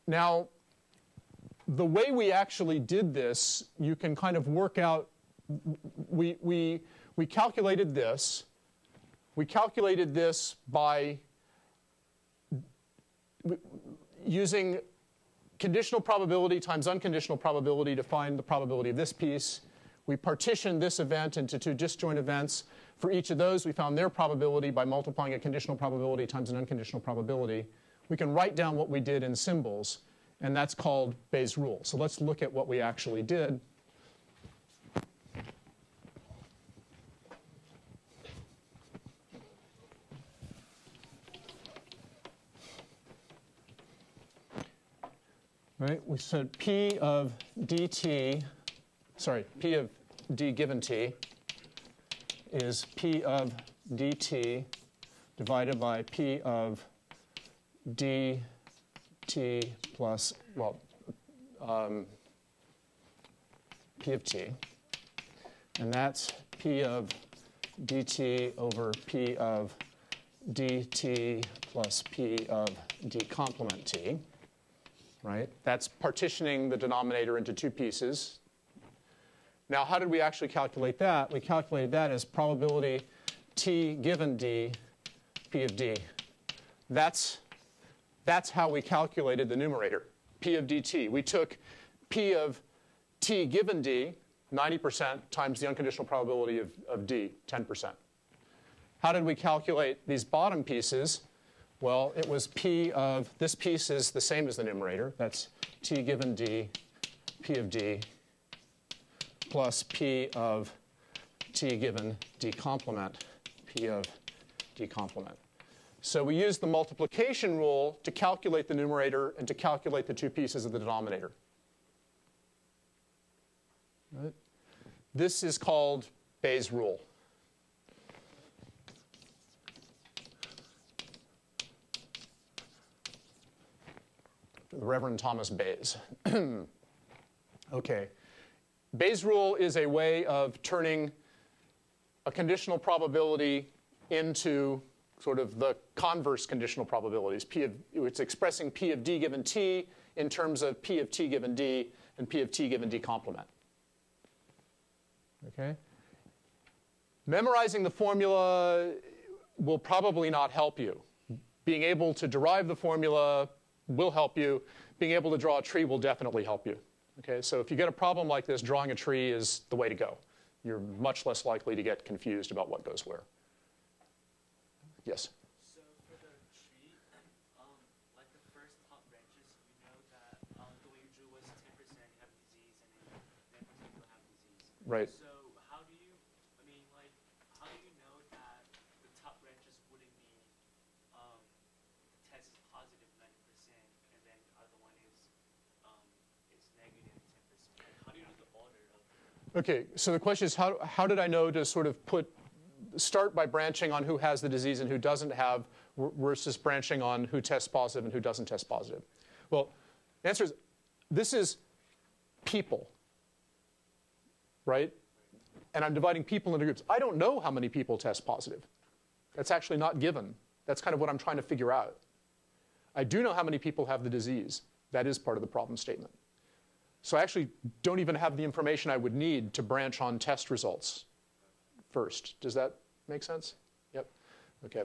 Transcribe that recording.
Now, the way we actually did this, you can kind of work out. We calculated this. We calculated this by using conditional probability times unconditional probability to find the probability of this piece. We partitioned this event into two disjoint events. For each of those, we found their probability by multiplying a conditional probability times an unconditional probability. We can write down what we did in symbols, and that's called Bayes' rule. So let's look at what we actually did. Right, we said P of dt, sorry, P of d given t is P of dt divided by P of dt plus, well, P of t. And that's P of dt over P of dt plus P of d complement t. Right? That's partitioning the denominator into two pieces. Now, how did we actually calculate that? We calculated that as probability t given d, P of d. That's how we calculated the numerator, P of dt. We took P of t given d, 90%, times the unconditional probability of d, 10%. How did we calculate these bottom pieces? Well, it was P of, this piece is the same as the numerator. That's t given d, P of d, plus P of t given d complement, P of d complement. So we used the multiplication rule to calculate the numerator and to calculate the two pieces of the denominator. Right? This is called Bayes' rule. The Reverend Thomas Bayes. Okay. Bayes' rule is a way of turning a conditional probability into sort of the converse conditional probabilities. It's expressing P of d given t in terms of P of t given d and P of t given d complement. Okay. Memorizing the formula will probably not help you. Being able to derive the formula will help you. Being able to draw a tree will definitely help you. Okay, so if you get a problem like this, drawing a tree is the way to go. You're much less likely to get confused about what goes where. Yes? So for the tree, like the first top branches, we know that the way you drew was 10% you have disease and then 10% you have disease. Right. So how do you, I mean, like, how do you know that the top branches wouldn't be, test is positive 90% and then the other one is negative 10%? Like, how do you know the order of? Okay, so the question is how did I know to sort of start by branching on who has the disease and who doesn't have versus branching on who tests positive and who doesn't test positive? Well, the answer is this is people, right? And I'm dividing people into groups. I don't know how many people test positive. That's actually not given. That's kind of what I'm trying to figure out. I do know how many people have the disease. That is part of the problem statement. So I actually don't even have the information I would need to branch on test results first. Does that make sense? Yep. Okay.